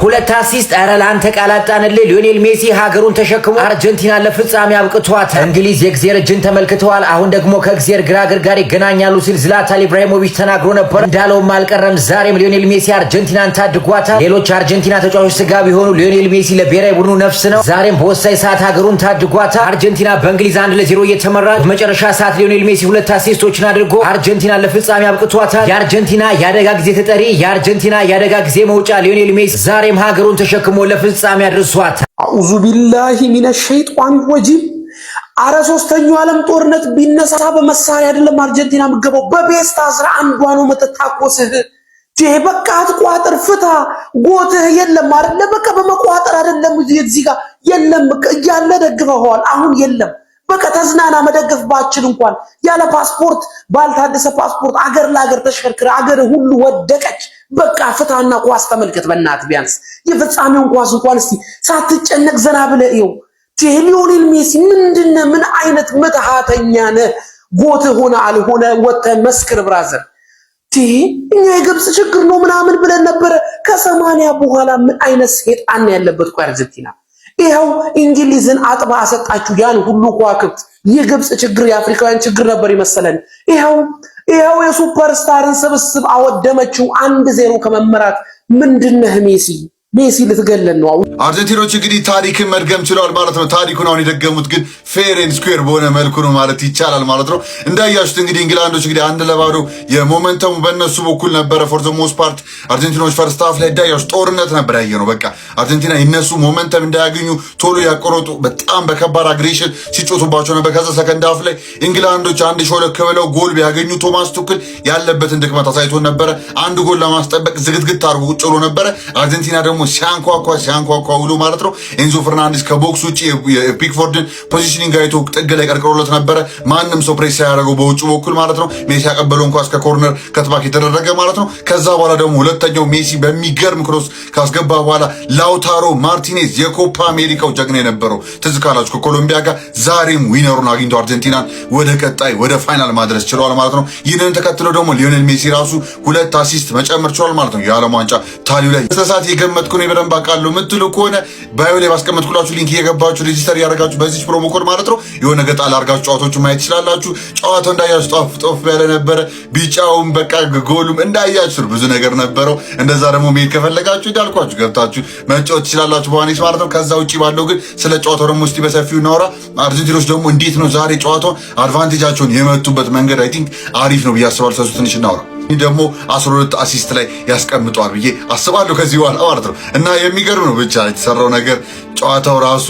ሁለት አሲስት ኧረ ለአንተ ቃላጣንልህ። ሊዮኔል ሜሲ ሀገሩን ተሸክሞ አርጀንቲና ለፍጻሜ አብቅቷት። እንግሊዝ የእግዚአብሔር እጅን ተመልክተዋል። አሁን ደግሞ ከእግዚአብሔር ግራግር ጋር ይገናኛሉ ሲል ዝላታን ኢብራሂሞቪች ተናግሮ ነበር። እንዳለውም አልቀረም። ዛሬም ሊዮኔል ሜሲ አርጀንቲናን ታድጓታል። ሌሎች አርጀንቲና ተጫዋቾች ስጋ ቢሆኑ ሊዮኔል ሜሲ ለብሔራዊ ቡድኑ ነፍስ ነው። ዛሬም በወሳኝ ሰዓት ሀገሩን ታድጓታል። አርጀንቲና በእንግሊዝ 1-0 እየተመራች በመጨረሻ ሰዓት ሊዮኔል ሜሲ ሁለት አሲስቶችን አድርጎ አርጀንቲና ለፍጻሜ አብቅቷታል። የአርጀንቲና የአደጋ ጊዜ ተጠሪ፣ የአርጀንቲና የአደጋ ጊዜ መውጫ ሊዮኔል ሜሲ ዛሬም ሀገሩን ተሸክሞ ለፍጻሜ አድርሷታል። አዑዙ ቢላሂ ሚነ ሸይጧን ረጂም። አረ ሶስተኛው ዓለም ጦርነት ቢነሳ በመሳሪያ አይደለም አርጀንቲና ምገባው በቤስት 11 ነው መተታኮስህ። በቃ አትቋጥር፣ ፍታ፣ ጎትህ የለም አይደለ? በቃ በመቋጠር አይደለም እዚህ ጋር የለም እያለ ደግፈዋል። አሁን የለም በቃ ተዝናና። መደገፍ ባችል እንኳን ያለ ፓስፖርት ባልታደሰ ፓስፖርት አገር ለአገር ተሽከርክረ አገር ሁሉ ወደቀች። በቃ ፍታና ኳስ ተመልከት በእናት ቢያንስ የፍጻሜውን ኳስ እንኳን እስቲ ሳትጨነቅ ዘና ብለህ ይው። ሊዮኔል ሜሲ ምንድነው? ምን አይነት ምትሃተኛ ነህ? ጎትህ ሆነ አልሆነ ወጥተህ መስክር ብራዘር። እኛ የግብጽ ችግር ነው ምናምን ብለን ነበረ። ከ80 በኋላ ምን አይነት ሴጣን ያለበት እኮ አርጀንቲና ይሄው እንግሊዝን አጥባ አሰጣችሁ። ያን ሁሉ ኳክብት የግብጽ ችግር የአፍሪካውያን ችግር ነበር ይመስለን። ይሄው የሱፐርስታርን ስብስብ አወደመችው 1-0 ከመመራት። ምንድነህ ሜሲ ልትገለን ነው? አርጀንቲኖች እንግዲህ ታሪክን መድገም ችለዋል ማለት ነው። ታሪኩን አሁን የደገሙት ግን ፌር ኤንድ ስኩዌር በሆነ መልኩ ነው ማለት ይቻላል ማለት ነው። እንዳያችሁት እንግዲህ እንግላንዶች እንግዲህ 1-0 የሞመንተሙ በእነሱ በኩል ነበረ። ፎር ዘ ሞስት ፓርት አርጀንቲኖች ፈርስት ሃፍ ላይ እንዳያችሁት ጦርነት ነበር ያየነው። በቃ አርጀንቲና ይነሱ ሞመንተም እንዳያገኙ ቶሎ ያቆረጡ በጣም በከባድ አግሬሽን ሲጮቱባቸው ነበር። ከዛ ሰከንድ ሃፍ ላይ እንግላንዶች አንድ ሾለክ ብለው ጎል ቢያገኙ ቶማስ ቱክል ያለበትን ድክመት አሳይቶን ነበረ። አንድ ጎል ለማስጠበቅ ዝግትግት አድርጎ ቁጭ ብሎ ነበረ። አርጀንቲና ደግሞ ሲያንኳኳ ውሎ ማለት ነው። ኤንዞ ፈርናንዴስ ከቦክስ ውጪ የፒክፎርድን ፖዚሽኒንግ አይቶ ጥግ ላይ ቀርቅሮለት ነበረ። ማንም ሰው ፕሬስ ያደረገው በውጭ በኩል ማለት ነው። ሜሲ ያቀበለውን ኳስ ከኮርነር ከትባክ የተደረገ ማለት ነው። ከዛ በኋላ ደግሞ ሁለተኛው ሜሲ በሚገርም ክሮስ ካስገባ በኋላ ላውታሮ ማርቲኔዝ የኮፓ አሜሪካው ጀግና የነበረው ትዝ ካላችሁ ከኮሎምቢያ ጋር ዛሬም ዊነሩን አግኝቶ አርጀንቲናን ወደ ቀጣይ ወደ ፋይናል ማድረስ ችለዋል ማለት ነው። ይህንን ተከትሎ ደግሞ ሊዮኔል ሜሲ ራሱ 2 አሲስት መጨመር ችሏል ማለት ነው። የዓለም ዋንጫ ታሊው ላይ ተሳሳት የገመትኩ ነው በደንብ አውቃለሁ የምትሉ ከሆነ ባዮ ላይ ባስቀመጥኩላችሁ ሊንክ እየገባችሁ ሬጂስተር ያደርጋችሁ በዚህ ፕሮሞ ኮድ ማለት ነው የሆነ ገጣል አድርጋችሁ ጨዋታዎቹን ማየት ትችላላችሁ። ጨዋታው እንዳያችሁ ጦፍ ያለ ነበረ። ቢጫውም በቃ ጎሉም እንዳያችሁ ብዙ ነገር ነበረው። እንደዛ ደግሞ መሄድ ከፈለጋችሁ እንዳልኳችሁ ገብታችሁ መጫወት ትችላላችሁ በዋኒስ ማለት ነው። ከዛ ውጪ ባለው ግን ስለ ጨዋታው ደግሞ እስቲ በሰፊው እናወራ። አርጀንቲኖች ደግሞ እንዴት ነው ዛሬ ጨዋታውን አድቫንቴጃቸውን የመቱበት መንገድ አይ ቲንክ አሪፍ ነው ብዬ አስባለሁ። ሰሱ ትንሽ እናወራ። ደግሞ 12 አሲስት ላይ ያስቀምጧል ብዬ አስባለሁ ከዚህ በኋላ ማለት ነው። እና የሚገርም ነው ብቻ የተሰራው ነገር ጨዋታው ራሱ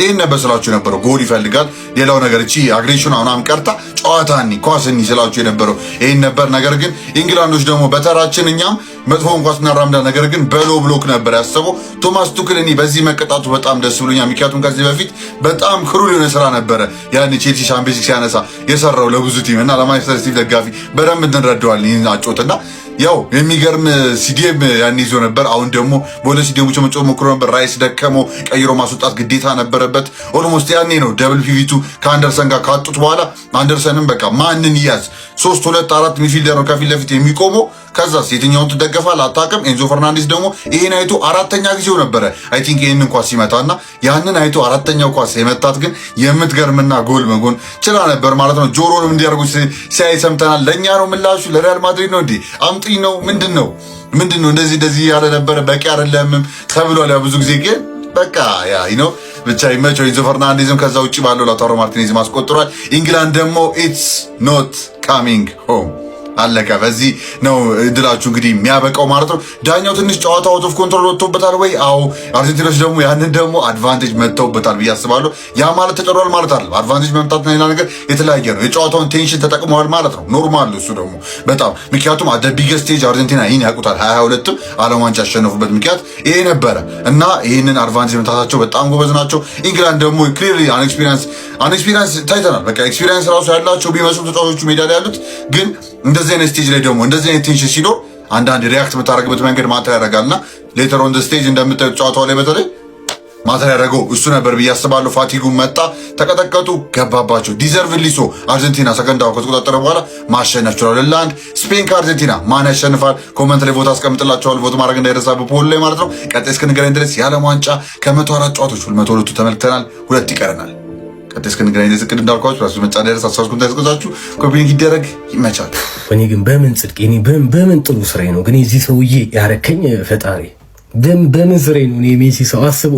ይሄን ነበር ስላችሁ የነበረው። ጎል ይፈልጋል። ሌላው ነገር እቺ አግሬሽን አሁን ቀርታ ጨዋታኒ ኳስኒ ስላችሁ የነበረው ይሄን ነበር። ነገር ግን ኢንግላንዶች ደግሞ በተራችን እኛም መጥፎን ኳስ እናራምዳ፣ ነገር ግን በሎ ብሎክ ነበር ያሰበው ቶማስ ቱክል። እኔ በዚህ መቀጣቱ በጣም ደስ ብሎኛል። ምክንያቱም ከዚህ በፊት በጣም ክሩል የሆነ ስራ ነበረ ያን ቼልሲ ሻምፒዮንስ ሊግ ሲያነሳ የሰራው ለብዙ ቲም እና ለማንቸስተር ሲቲ ደጋፊ በደንብ እንረዳዋል ይህን አጮትና ያው የሚገርም ሲዲኤም ያን ይዞ ነበር። አሁን ደግሞ በሁለት ሲዲኤሞች መጮህ ሞክሮ ነበር። ራይስ ደከመው፣ ቀይሮ ማስወጣት ግዴታ ነበረበት። ኦልሞስት ያኔ ነው ደብል ፒቪቱ ከአንደርሰን ጋር ካጡት በኋላ አንደርሰንም በቃ ማንን ይያዝ 3-2-4 ሚድፊልደር ነው ከፊት ለፊት የሚቆመው። ከዛስ የትኛውን ትደገፋል አታውቅም። ኤንዞ ፈርናንዴስ ደግሞ ይሄን አይቶ አራተኛ ጊዜው ነበረ አይ ቲንክ ይሄንን ኳስ ሲመታና ያንን አይቶ አራተኛው ኳስ የመታት ግን የምትገርምና ጎል መጎን ችላ ነበር ማለት ነው። ጆሮንም እንዲያርጉ ሲያይ ሰምተናል። ለኛ ነው ምላሹ ለሪያል ማድሪድ ነው እንዴ አምጥኝ ነው ምንድነው እንደዚህ ያለ ነበረ። በቂ አይደለም ተብሏል ብዙ ጊዜ ግን በቃ ያ ነው ብቻ ይመቸው። ኤንዞ ፈርናንዴዝም ከዛ ውጪ ባለው ላውታሮ ማርቲኔዝ ማስቆጥሯል። ኢንግላንድ ደግሞ ኢትስ ኖት ካሚንግ ሆም አለቀ። በዚህ ነው እድላችሁ እንግዲህ የሚያበቃው ማለት ነው። ዳኛው ትንሽ ጨዋታ አውት ኦፍ ኮንትሮል ወጥቶበታል ወይ? አዎ። አርጀንቲኖች ደግሞ ያንን ደግሞ አድቫንቴጅ መተውበታል ብዬ አስባለሁ። ያ ማለት ተጨሯል ማለት አይደለም። አድቫንቴጅ መምጣትና ሌላ ነገር የተለያየ ነው። የጨዋታውን ቴንሽን ተጠቅመዋል ማለት ነው። ኖርማል እሱ ደግሞ በጣም ምክንያቱም አደ ቢገስት ስቴጅ አርጀንቲና ይህን ያውቁታል። 22ም ዓለም ዋንጫ ያሸነፉበት ምክንያት ይሄ ነበረ እና ይህንን አድቫንቴጅ መምጣታቸው በጣም ጎበዝ ናቸው። ኢንግላንድ ደግሞ ክሊርሊ አንኤክስፒሪየንስ ታይተናል። በቃ ኤክስፒሪየንስ ራሱ ያላቸው ቢመስሉ ተጫዋቾቹ ሜዳ ላይ ያሉት ግን እንደዚህ አይነት ስቴጅ ላይ ደግሞ እንደዚህ አይነት ቴንሽን ሲኖር አንዳንድ ሪያክት የምታደርግበት መንገድ ማታ ያደርጋልና ሌተር ኦን ዘ ስቴጅ እንደምታዩት ጨዋታው ላይ በተለይ ማተር ያደረገው እሱ ነበር ብዬ አስባለሁ። ፋቲጉን መጣ፣ ተቀጠቀጡ፣ ገባባቸው። ዲዘርቭ ሊሶ አርጀንቲና ሰከንዳው ከተቆጣጠረ በኋላ ማሸነፍ ችሏል። ለአንድ ስፔን ከአርጀንቲና ማን ያሸንፋል? ኮመንት ላይ ቮት አስቀምጥላችኋል። ቮት ማድረግ እንዳይረሳ በፖል ላይ ማለት ነው። ቀጣይ እስክንገናኝ ድረስ የዓለም ዋንጫ ከ104 ጨዋታዎች 102 ተመልክተናል። 2 ይቀረናል። ቀጣይ እስክንገናኝ ድረስ ቅድ እንዳልኳችሁ ራሱ መጫ እንዳይረሳ አሳስኩን ታስቆዛችሁ ኮፒኒንግ ይደረግ። ይመቻል። እኔ ግን በምን ጽድቅ በምን ጥሩ ስራዬ ነው ግን እዚህ ሰውዬ ያረከኝ ፈጣሪ በምን ስራዬ ነው? እኔ ሜሲ ሰው አስቡ።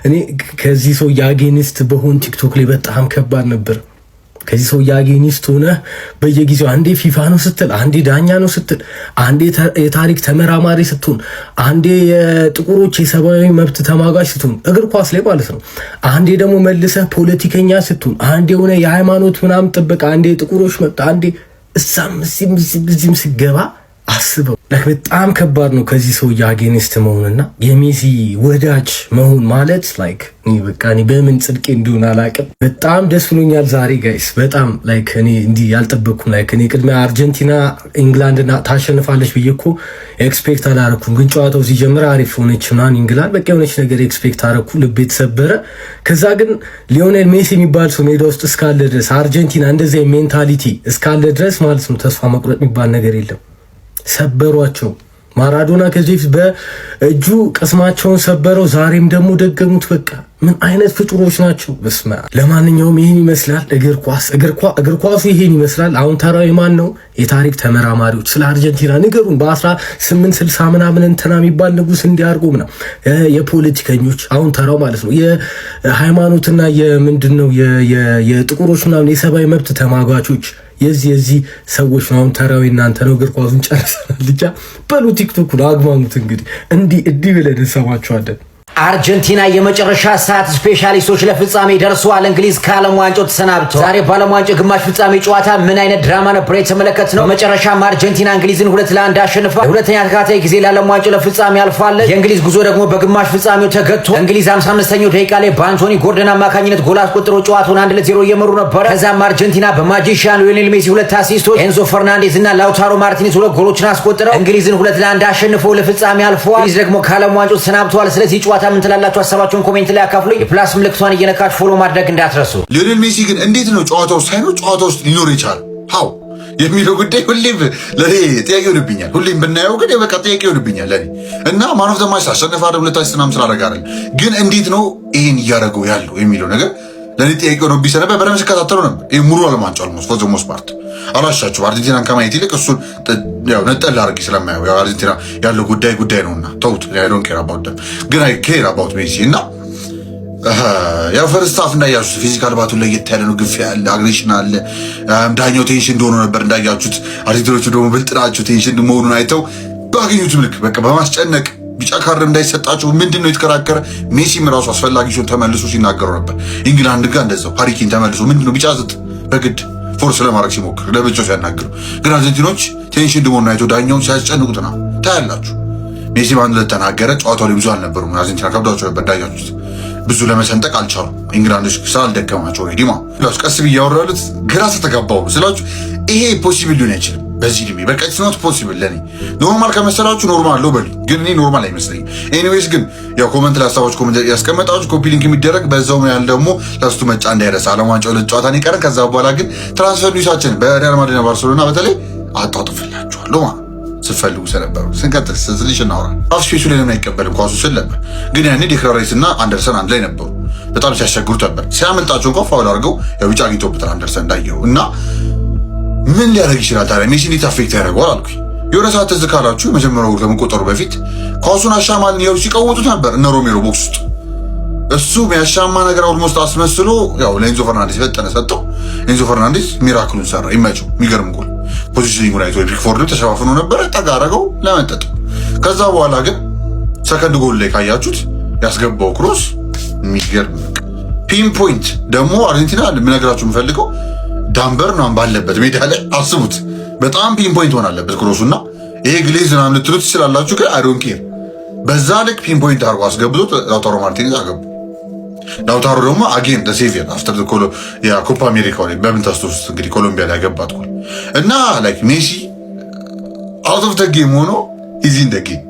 እኔ ከዚህ ሰው የአጌኒስት በሆን ቲክቶክ ላይ በጣም ከባድ ነበር። ከዚህ ሰው የአጌኒስት ሆነ በየጊዜው አንዴ ፊፋ ነው ስትል፣ አንዴ ዳኛ ነው ስትል፣ አንዴ የታሪክ ተመራማሪ ስትሆን፣ አንዴ የጥቁሮች የሰብአዊ መብት ተማጋች ስትሆን እግር ኳስ ላይ ማለት ነው። አንዴ ደግሞ መልሰህ ፖለቲከኛ ስትሆን፣ አንዴ የሆነ የሃይማኖት ምናምን ጥበቃ፣ አንዴ የጥቁሮች መብት፣ አንዴ እዛም እዚህም ሲገባ አስበው በጣም ከባድ ነው ከዚህ ሰው የአጌኒስት መሆንና የሜሲ ወዳጅ መሆን ማለት እኔ በምን ጽድቄ እንደሆነ አላውቅም። በጣም ደስ ብሎኛል ዛሬ ጋይስ። በጣም እኔ እንዲህ ያልጠበቅኩም እኔ ቅድሚያ አርጀንቲና ኢንግላንድና ታሸንፋለች ብዬ እኮ ኤክስፔክት አላረኩም። ግን ጨዋታው ሲጀምር አሪፍ ሆነች ምናምን ኢንግላንድ በቃ የሆነች ነገር ኤክስፔክት አረኩ። ልቤ ተሰበረ። ከዛ ግን ሊዮኔል ሜሲ የሚባል ሰው ሜዳ ውስጥ እስካለ ድረስ አርጀንቲና እንደዚህ ሜንታሊቲ እስካለ ድረስ ማለት ነው ተስፋ መቁረጥ የሚባል ነገር የለም። ሰበሯቸው። ማራዶና ከዚህ በፊት በእጁ ቅስማቸውን ሰበረው፣ ዛሬም ደግሞ ደገሙት። በቃ ምን አይነት ፍጡሮች ናቸው! በስመ አብ። ለማንኛውም ይህን ይመስላል እግር ኳሱ ይሄን ይመስላል። አሁን ተራው የማን ነው? የታሪክ ተመራማሪዎች ስለ አርጀንቲና ንገሩን። በ1860 ምናምን እንትና የሚባል ንጉስ እንዲያርጉ ምናምን የፖለቲከኞች አሁን ተራው ማለት ነው። የሃይማኖትና የምንድነው የጥቁሮች ምናምን የሰብአዊ መብት ተማጋቾች የዚህ ሰዎች ነው። አሁን ተራዊ እናንተ ነው። እግር ኳሱን ጨርሰናል። ልጃ በሉ ቲክቶክ ነው አግማሙት። እንግዲህ እንዲህ ብለን እንሰማችኋለን። አርጀንቲና የመጨረሻ ሰዓት ስፔሻሊስቶች ለፍጻሜ ደርሰዋል። እንግሊዝ ከዓለም ዋንጫው ተሰናብተው ዛሬ በዓለም ዋንጫው ግማሽ ፍጻሜ ጨዋታ ምን አይነት ድራማ ነበር የተመለከትነው። በመጨረሻም አርጀንቲና እንግሊዝን 2-1 አሸንፋ ሁለተኛ ተከታታይ ጊዜ ለዓለም ዋንጫው ለፍጻሜ አልፋለች። የእንግሊዝ ጉዞ ደግሞ በግማሽ ፍጻሜው ተገድቶ እንግሊዝ 55ኛው ደቂቃ ላይ በአንቶኒ ጎርደን አማካኝነት ጎል አስቆጥሮ ጨዋታውን 1-0 እየመሩ ነበር። ከዛም አርጀንቲና በማጂሻን ሊዮኔል ሜሲ 2 አሲስቶች፣ ኤንዞ ፈርናንዴዝ እና ላውታሮ ማርቲኔዝ 2 ጎሎችን አስቆጥረው እንግሊዝን 2-1 አሸንፈው ለፍጻሜ አልፈዋል። እንግሊዝ ደግሞ ከዓለም ዋንጫው ተሰናብተዋል። ስለዚህ ጨዋታ ምን ትላላችሁ? ሀሳባችሁን ኮሜንት ላይ አካፍሉኝ። የፕላስ ምልክቷን እየነካችሁ ፎሎ ማድረግ እንዳትረሱ። ሊዮኔል ሜሲ ግን እንዴት ነው ጨዋታው ሳይኖር ጨዋታ ውስጥ ሊኖር ይቻላል? ሃው የሚለው ጉዳይ ሁሌም ለኔ ጥያቄ ይሆንብኛል። ሁሌም ብናየው ግን በቃ ጥያቄ ይሆንብኛል ለኔ እና ማን ኦፍ ዘ ማች አሸነፈ አይደል? ሁለት አሲስት ምናምን ስላደረገ አይደል? ግን እንዴት ነው ይሄን እያደረገው ያለው የሚለው ነገር ለኔ ጥያቄ ነው። ቢሰነበ በደምብ ሲከታተሉ ነበር። ይሄ ሙሉ ዓለም ዋንጫ አልሞስ ፎር ዘ ሞስት ፓርት አላሻችሁ አርጀንቲናን ከማየት ይልቅ እሱን ያው ነጠል አድርጌ ስለማየው ያው አርጀንቲና ያለው ጉዳይ ነውና ተውት። አይ ዶንት ኬር አባውት ደም ግን አይ ኬር አባውት ሜሲ እና ያው ፈርስት ሃፍ እንዳያችሁት ፊዚካል ባቱ ላይ የታለ ነው። ግፍ ያለ አግሬሽን አለ። ዳኛው ቴንሽን እንደሆነ ነበር እንዳያችሁት። አርጀንቲኖቹ ደግሞ ብልጥ ናቸው። ቴንሽን መሆኑን አይተው ባገኙት ምልክ በቃ በማስጨነቅ ቢጫ ካርድ እንዳይሰጣቸው ምንድነው የተከራከረ። ሜሲም ራሱ አስፈላጊ ሲሆን ተመልሶ ሲናገሩ ነበር። ኢንግላንድ ጋር እንደዛው ሃሪኬን ተመልሶ ምንድነው ቢጫ ዝጥ በግድ ፎርስ ለማድረግ ሲሞክር ለብቻው ሲያናግሩ፣ ግን አርጀንቲኖች ቴንሽን ደሞ አይተው ዳኛውን ሲያስጨንቁት ነው ታያላችሁ። ሜሲ ባንድ ለተናገረ ጨዋታው ላይ ብዙ አልነበሩም። አርጀንቲና ከብዳቸው ነበር እንዳያችሁት። ብዙ ለመሰንጠቅ አልቻሉም። ኢንግላንዶች ስላልደከማቸው ሬዲ ማ ቀስ ብዬ ያወራሉት ግራ ተጋባው ስላችሁ ይሄ ፖሲብል ሊሆን አይችልም በዚህ እድሜ በቃ ኢትስ ኖት ፖሲብል። ለኔ ኖርማል ከመሰላችሁ ኖርማል ነው በሉ፣ ግን እኔ ኖርማል አይመስለኝም። ኤኒዌይስ ግን ያው ኮሜንት ላይ ሀሳቦች ኮሜንት ያስቀመጣችሁ ኮፒ ሊንክ የሚደረግ በዛው ያለ ደግሞ ለስቱ መጫ እንዳይረሳ። ዓለም ዋንጫው ለጨዋታ ነው ይቀረን። ከዛ በኋላ ግን ትራንስፈር ኒውሳችን በሪያል ማድሪድና ባርሴሎና በተለይ አጣጥፍላችኋለሁ ማለት ስፈልጉ ስለነበሩ ስንቀጥል ስልሽ እናወራ ራሱ ስፔሱ ላይ ለምን አይቀበልም ኳሱ ስል ነበር። ግን ያኔ ዴክላን ራይስ እና አንደርሰን አንድ ላይ ነበሩ። በጣም ሲያስቸግሩት ነበር። ሲያመልጣቸው እንኳን ፋውል አድርገው ያው ቢጫ አግኝተውበታል አንደርሰን እንዳየው እና ምን ሊያደርግ ይችላል ታዲያ ሜሲ እንዴት አፌክት ያደርገዋል አልኩኝ። የሆነ ሰዓት ትዝ ካላችሁ የመጀመሪያው ከመቆጠሩ በፊት ኳሱን አሻማል ነው ሲቀውጡት ነበር እነ ሮሜሮ ቦክስ ውስጥ። እሱ የሚያሻማ ነገር ኦልሞስት አስመስሎ ያው ለኤንዞ ፈርናንዴዝ ፈጠነ ሰጠው። ኤንዞ ፈርናንዴዝ ሚራክሉን ሰራ። ይመቸው የሚገርም ጎል ፖዚሽኒንግ ላይ ወይ ፒክፎርድ ተሸፋፍኖ ነበር ጠጋ አደረገው ለመጠጥ። ከዛ በኋላ ግን ሰከንድ ጎል ላይ ካያችሁት ያስገባው ክሮስ የሚገርም ፒን ፖይንት ደግሞ አርጀንቲና ልነግራችሁ የምፈልገው ዳምበር ነው ባለበት ሜዳ ላይ አስቡት። በጣም ፒን ፖይንት ሆነ አለበት ክሮሱና ይሄ ግሌዝ ነው ልትሉት ትችላላችሁ፣ ግን አይ ዶንት ኬር። በዛ ልክ ፒን ፖይንት አድርጎ አስገብቶት ላውታሮ ማርቲኔዝ አገቡ። ላውታሮ ደግሞ አጌን ዘ ሴቪየር አፍተር ዘ ኮሎ ያ ኮፓ አሜሪካ ላይ በምን ታስቶስ እንግዲህ ኮሎምቢያ ላይ ያገባት ጎል እና ላይክ ሜሲ አውት ኦፍ ዘ ጌም ሆኖ ኢዚ ኢን ዘ ጌም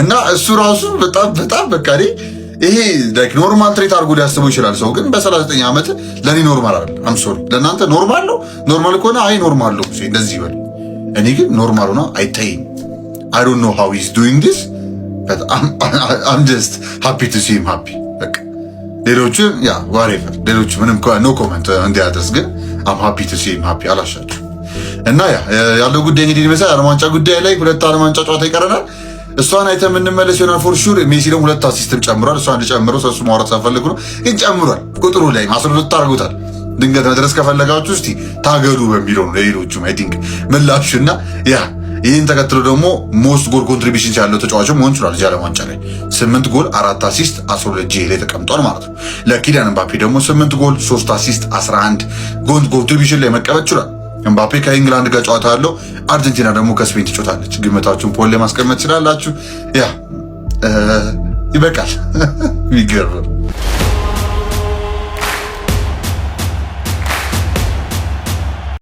እና እሱ ራሱ በጣም በቃ ይሄ ላይክ ኖርማል ትሬት አድርጎ ሊያስበው ይችላል ሰው። ግን በ39 ዓመት ለኔ ኖርማል አይደል። አም ሶሪ ለእናንተ ኖርማል ነው። ኖርማል ከሆነ አይ ኖርማል ነው እንደዚህ ይበል። እኔ ግን ኖርማል ሆነ አይታይም። I don't know how he's doing this but I'm just happy to see him happy። በቃ ሌሎቹ ያ whatever ሌሎቹ ምንም ኖ ኮሜንት እንዲያደርስ ግን I'm happy to see him happy አላሻችሁ። እና ያለው ጉዳይ እንግዲህ ይመስላል። ዓለም ዋንጫ ጉዳይ ላይ 2 ዓለም ዋንጫ ጨዋታ ይቀረናል። እሷን አይተን የምንመለስ ይሆናል ፎር ሹር። ሜሲ ደግሞ 2 አሲስትም ጨምሯል። እሷን ጨምሮ ሰሱ ማውራት ሳፈልጉ ነው ግን ጨምሯል። ቁጥሩ ላይ 12 አድርጎታል። ድንገት መድረስ ከፈለጋችሁ እስቲ ታገዱ በሚለው ነው ለሌሎቹም አይ ቲንክ ምላሹና ያ ይህን ተከትሎ ደግሞ ሞስት ጎል ኮንትሪቢሽን ያለው ተጫዋችም መሆን ይችላል። እዚህ ዓለም ዋንጫ ላይ 8 ጎል 4 አሲስት 12 ጄ ላይ ተቀምጧል ማለት ነው። ለኪሊያን ኤምባፔ ደግሞ 8 ጎል 3 አሲስት 11 ጎል ኮንትሪቢሽን ላይ መቀመጥ ይችላል። ኤምባፔ ከኢንግላንድ ጋር ጨዋታ አለው። አርጀንቲና ደግሞ ከስፔን ትጫወታለች። ግምታችሁን ፖል ላይ ማስቀመጥ ትችላላችሁ። ያ ይበቃል። ይገርም